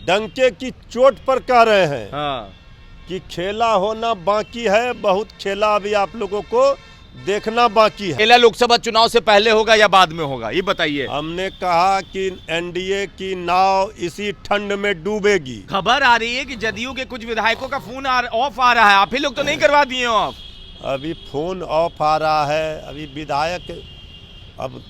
डंके की चोट पर कह रहे हैं हाँ। कि खेला होना बाकी है, बहुत खेला अभी आप लोगों को देखना बाकी है। खेला लोकसभा चुनाव से पहले होगा या बाद में होगा, ये बताइए। हमने कहा कि एनडीए की नाव इसी ठंड में डूबेगी। खबर आ रही है कि जदयू के कुछ विधायकों का फोन ऑफ आ रहा है, आप ही लोग तो नहीं करवा दिए ऑफ? अभी फोन ऑफ आ रहा है, अभी विधायक अब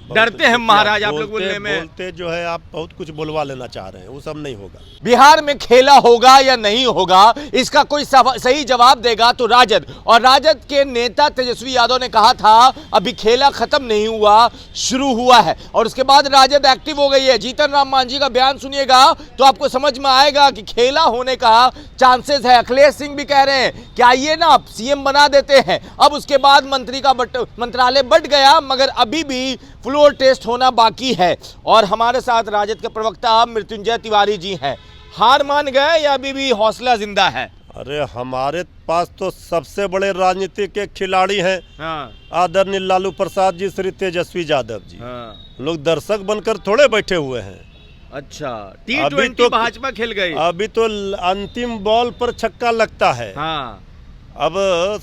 डरते हैं महाराज आप लोग बोलने में। बोलते जो है आप बहुत कुछ बुलवा लेना चाह रहे हैं, वो सब नहीं होगा। बिहार में खेला होगा या नहीं होगा, इसका कोई सही जवाब देगा तो राजद। और राजद के नेता तेजस्वी यादव ने कहा था अभी खेला खत्म नहीं हुआ, शुरू हुआ है। और उसके बाद राजद एक्टिव हो गई है। जीतन राम मांझी का बयान सुनिएगा तो आपको समझ में आएगा कि खेला होने का चांसेस है। अखिलेश सिंह भी कह रहे हैं कि आइए ना सीएम बना देते हैं। अब उसके बाद मंत्री का मंत्रालय बढ़ गया, मगर अभी भी फ्लोर टेस्ट होना बाकी है। और हमारे साथ राजद के प्रवक्ता मृत्युंजय तिवारी जी हैं। हार मान गए या अभी भी हौसला जिंदा है? अरे हमारे पास तो सबसे बड़े राजनीति के खिलाड़ी हैं। हाँ। आदरणीय लालू प्रसाद जी, श्री तेजस्वी यादव जी। हाँ। लोग दर्शक बनकर थोड़े बैठे हुए हैं। अच्छा, T20 भाजपा खेल गई। अभी तो अंतिम बॉल पर छक्का लगता है। हाँ। अब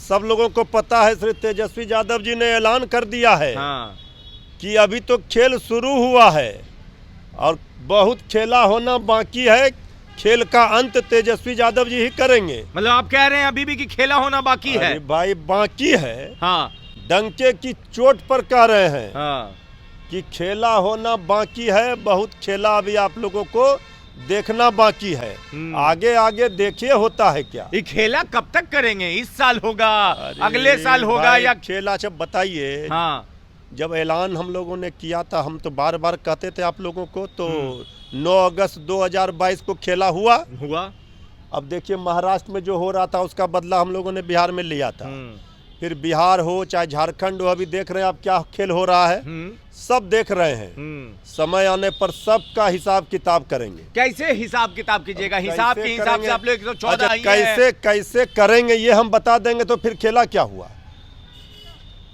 सब लोगों को पता है, श्री तेजस्वी यादव जी ने ऐलान कर दिया है हाँ। कि अभी तो खेल शुरू हुआ है और बहुत खेला होना बाकी है। खेल का अंत तेजस्वी यादव जी ही करेंगे। मतलब आप कह रहे हैं अभी भी कि खेला होना बाकी है? अरे भाई बाकी है। हाँ। डंके की चोट पर कह रहे हैं हाँ। कि खेला होना बाकी है, बहुत खेला अभी आप लोगों को देखना बाकी है। आगे आगे देखिए होता है क्या। ये खेला कब तक करेंगे? इस साल होगा, अगले साल होगा या खेला? जब बताइए। हाँ। जब ऐलान हम लोगों ने किया था, हम तो बार बार कहते थे आप लोगों को, तो 9 अगस्त 2022 को खेला हुआ। अब देखिए महाराष्ट्र में जो हो रहा था उसका बदला हम लोगों ने बिहार में लिया था। फिर बिहार हो चाहे झारखंड हो, अभी देख रहे हैं आप क्या खेल हो रहा है। सब देख रहे हैं। समय आने पर सबका हिसाब किताब करेंगे। कैसे हिसाब किताब कीजिएगा? हिसाब के हिसाब से आप लोग 114 कैसे करेंगे ये हम बता देंगे। तो फिर खेला क्या हुआ?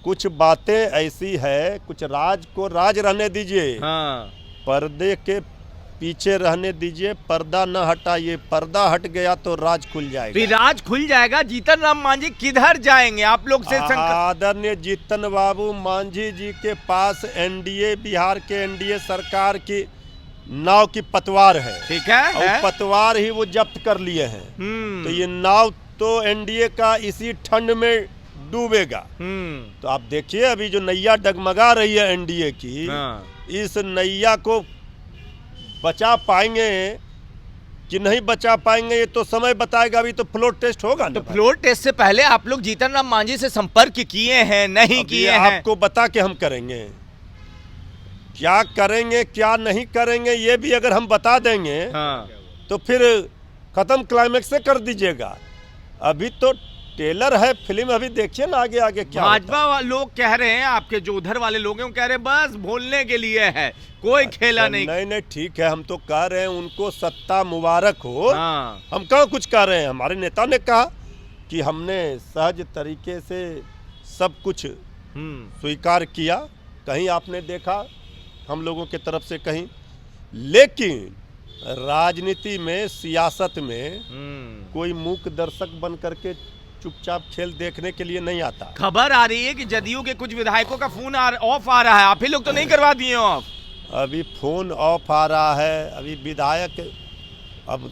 कुछ बातें ऐसी है, कुछ राज को राज रहने दीजिए। हाँ। पर्दे के पीछे रहने दीजिए, पर्दा न हटाइए। पर्दा हट गया तो राज खुल जाएगा। तो राज खुल जाएगा। जीतन राम मांझी किधर जाएंगे आप लोग से? आदरणीय जीतन बाबू मांझी जी के पास एनडीए, बिहार के एनडीए सरकार की नाव की पतवार है। ठीक है, और पतवार ही वो जब्त कर लिए हैं। तो ये नाव तो एनडीए का इसी ठंड में डूबेगा। तो आप देखिए अभी जो नैया डगमगा रही है एनडीए की, इस नैया को बचा पाएंगे कि नहीं बचा पाएंगे ये तो समय बताएगा। अभी तो फ्लोर टेस्ट होगा ना। तो फ्लोर टेस्ट से पहले आप लोग जीतन राम मांझी से संपर्क किए हैं? नहीं किए हैं? आपको बता के हम करेंगे। क्या करेंगे क्या नहीं करेंगे ये भी अगर हम बता देंगे तो फिर खत्म क्लाइमेक्स से कर दीजिएगा। अभी तो टेलर है फिल्म, अभी देखिए ना आगे आगे क्या। भाजपा लोग कह रहे हैं, आपके जो उधर वाले लोग हैं वो कह रहे हैं बस बोलने के लिए है, कोई खेला नहीं। नहीं ठीक है, हम तो कह रहे हैं उनको सत्ता मुबारक हो। हम कहाँ कुछ कह रहे हैं। हमारे नेता ने कहा कि हमने सहज तरीके से सब कुछ स्वीकार किया। कहीं आपने देखा हम लोगों के तरफ से कहीं? लेकिन राजनीति में, सियासत में कोई मूक दर्शक बन करके चुपचाप खेल देखने के लिए नहीं आता। खबर आ रही है कि जदयू के कुछ विधायकों का फोन ऑफ आ रहा है, आप ही लोग तो नहीं करवा दिए ऑफ? अभी फोन ऑफ आ रहा है, अभी विधायक अब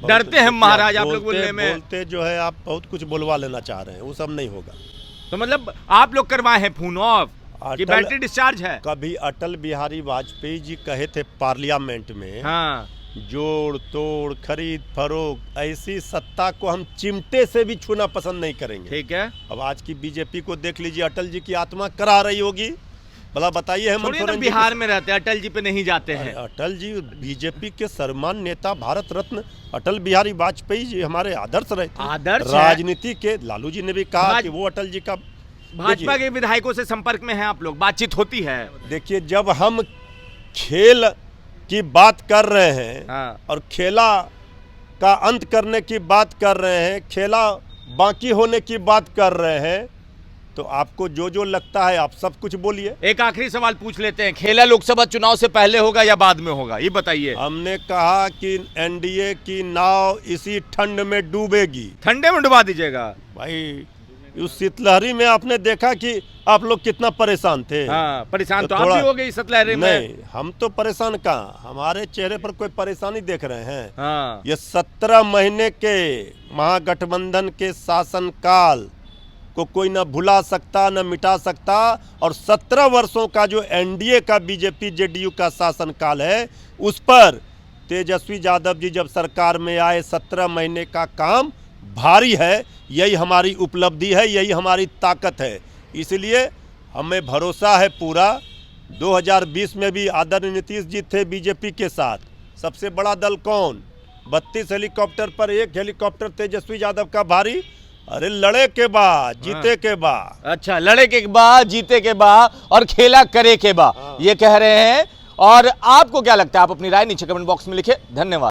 डरते हैं महाराज आप लोग बोलने में। बोलते जो है आप बहुत कुछ बुलवा लेना चाह रहे हैं, वो सब नहीं होगा। तो मतलब आप लोग करवाए हैं फोन ऑफ कि बैटरी डिस्चार्ज है? कभी अटल बिहारी वाजपेयी जी कहे थे पार्लियामेंट में, हाँ, जोड़ तोड़ खरीद फरोख्त ऐसी सत्ता को हम चिमटे से भी छूना पसंद नहीं करेंगे। ठीक है। अब आज की बीजेपी को देख लीजिए, अटल जी की आत्मा करा रही होगी। भला बताइए हम तो बिहार में रहते हैं, अटल जी पे नहीं जाते हैं। अटल जी बीजेपी के सर्वमान्य नेता, भारत रत्न अटल बिहारी वाजपेयी जी हमारे आदर्श रहे थे। आदर्श राजनीति के। लालू जी ने भी कहा कि वो अटल जी का। भाजपा के विधायकों से संपर्क में है आप लोग, बातचीत होती है? देखिए जब हम खेल की बात कर रहे हैं और खेला का अंत करने की बात कर रहे हैं, खेला बाकी होने की बात कर रहे हैं, तो आपको जो जो लगता है आप सब कुछ बोलिए। एक आखिरी सवाल पूछ लेते हैं, खेला लोकसभा चुनाव से पहले होगा या बाद में होगा, ये बताइए। हमने कहा कि एनडीए की नाव इसी ठंड में डूबेगी। ठंडे में डुबा दीजिएगा भाई, उस शीतलहरी में आपने देखा कि आप लोग कितना परेशान थे। हाँ, परेशान तो आप भी हो गए शीतलहरी में। नहीं, हम तो परेशान कहाँ, हमारे चेहरे पर कोई परेशानी देख रहे हैं। हाँ। ये 17 महीने के महागठबंधन के शासनकाल को कोई न भुला सकता न मिटा सकता, और 17 वर्षों का जो एनडीए का बीजेपी जेडीयू का शासनकाल है, उस पर तेजस्वी यादव जी जब सरकार में आए 17 महीने का काम भारी है। यही हमारी उपलब्धि है, यही हमारी ताकत है। इसलिए हमें भरोसा है पूरा। 2020 में भी आदरणीय नीतीश जी थे बीजेपी के साथ। सबसे बड़ा दल कौन? 32 हेलीकॉप्टर पर एक हेलीकॉप्टर तेजस्वी यादव का भारी। अरे लड़े के बाद, जीते के बाद। अच्छा, लड़े के बाद, जीते के बाद और खेला करे के बाद, ये कह रहे हैं। और आपको क्या लगता है? आप अपनी राय नीचे कमेंट बॉक्स में लिखे। धन्यवाद।